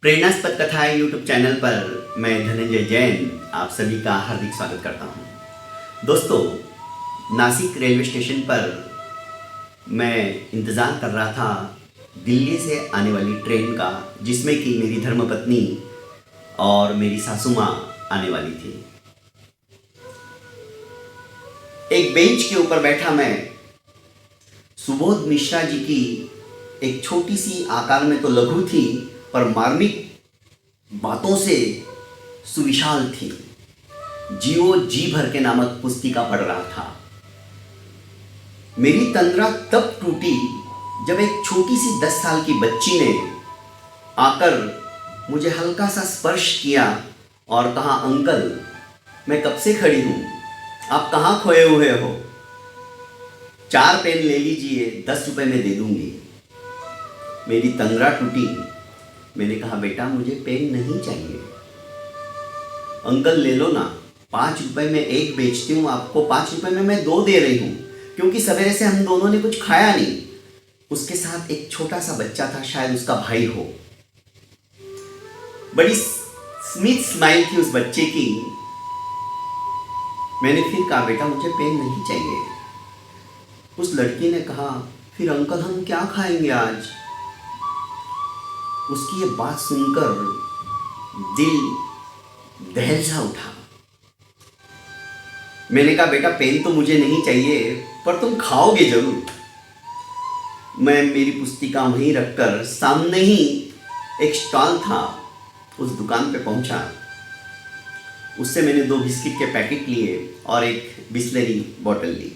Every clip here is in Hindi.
प्रेरणास्पद कथाएं यूट्यूब चैनल पर मैं धनंजय जैन आप सभी का हार्दिक स्वागत करता हूं। दोस्तों, नासिक रेलवे स्टेशन पर मैं इंतज़ार कर रहा था दिल्ली से आने वाली ट्रेन का, जिसमें कि मेरी धर्मपत्नी और मेरी सासू माँ आने वाली थी। एक बेंच के ऊपर बैठा मैं सुबोध मिश्रा जी की एक छोटी सी, आकार में तो लघु थी पर मार्मिक बातों से सुविशाल थी, जियो जी भर के नामक पुस्तिका पढ़ रहा था। मेरी तंद्रा तब टूटी जब एक छोटी सी 10 साल की बच्ची ने आकर मुझे हल्का सा स्पर्श किया और कहा, अंकल मैं कब से खड़ी हूँ, आप कहाँ खोए हुए हो? 4 पेन ले लीजिए, 10 रुपए में दे दूंगी। मेरी तंद्रा टूटी। मैंने कहा, बेटा मुझे पेन नहीं चाहिए। अंकल ले लो ना, 5 रुपए में एक बेचती हूँ, आपको 5 रुपए में मैं 2 दे रही हूँ, क्योंकि सवेरे से हम दोनों ने कुछ खाया नहीं। उसके साथ एक छोटा सा बच्चा था, शायद उसका भाई हो। बड़ी स्मित स्माइल थी उस बच्चे की। मैंने फिर कहा, बेटा मुझे पेन नहीं चाहिए। उस लड़की ने कहा, फिर अंकल हम क्या खाएंगे आज? उसकी ये बात सुनकर दिल दहल सा उठा। मैंने कहा, बेटा पेन तो मुझे नहीं चाहिए, पर तुम खाओगे जरूर। मैं मेरी पुस्तिका वहीं रखकर सामने ही एक स्टॉल था, उस दुकान पे पहुंचा। उससे मैंने 2 बिस्किट के पैकेट लिए और एक बिस्लरी बोतल ली।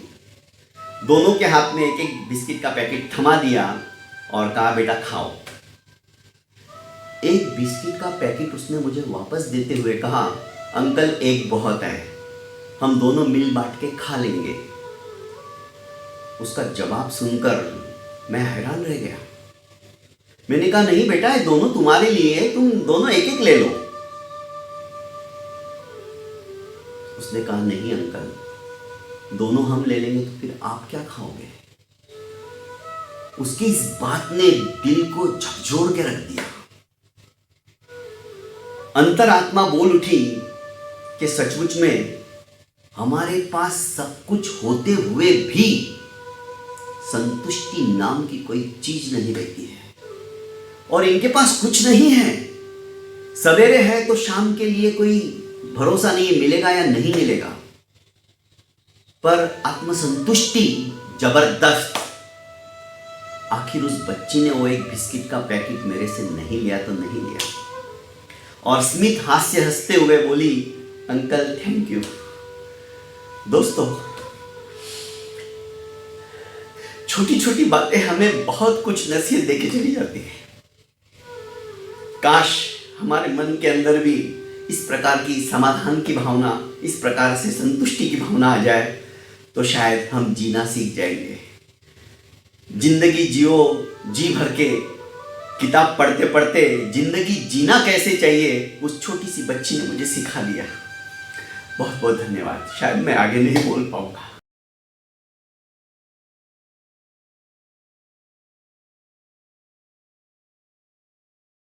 दोनों के हाथ में एक एक बिस्किट का पैकेट थमा दिया और कहा, बेटा खाओ। एक बिस्किट का पैकेट उसने मुझे वापस देते हुए कहा, अंकल एक बहुत है, हम दोनों मिल बांट के खा लेंगे। उसका जवाब सुनकर मैं हैरान रह गया। मैंने कहा, नहीं बेटा, ये दोनों तुम्हारे लिए है, तुम दोनों एक एक ले लो। उसने कहा, नहीं अंकल, दोनों हम ले लेंगे तो फिर आप क्या खाओगे? उसकी इस बात ने दिल को झकझोर के रख दिया। अंतरात्मा बोल उठी कि सचमुच में हमारे पास सब कुछ होते हुए भी संतुष्टि नाम की कोई चीज नहीं रहती है, और इनके पास कुछ नहीं है। सवेरे है तो शाम के लिए कोई भरोसा नहीं, मिलेगा या नहीं मिलेगा, पर आत्मसंतुष्टि जबरदस्त। आखिर उस बच्ची ने वो एक बिस्किट का पैकेट मेरे से नहीं लिया तो नहीं लिया, और स्मित हास्य हंसते हुए बोली, अंकल थैंक यू। दोस्तों, छोटी छोटी बातें हमें बहुत कुछ नसीहत देके चली जाती है। काश हमारे मन के अंदर भी इस प्रकार की समाधान की भावना, इस प्रकार से संतुष्टि की भावना आ जाए, तो शायद हम जीना सीख जाएंगे। जिंदगी जियो जी भर के किताब पढ़ते पढ़ते जिंदगी जीना कैसे चाहिए, उस छोटी सी बच्ची ने मुझे सिखा दिया। बहुत बहुत धन्यवाद। शायद मैं आगे नहीं बोल पाऊंगा।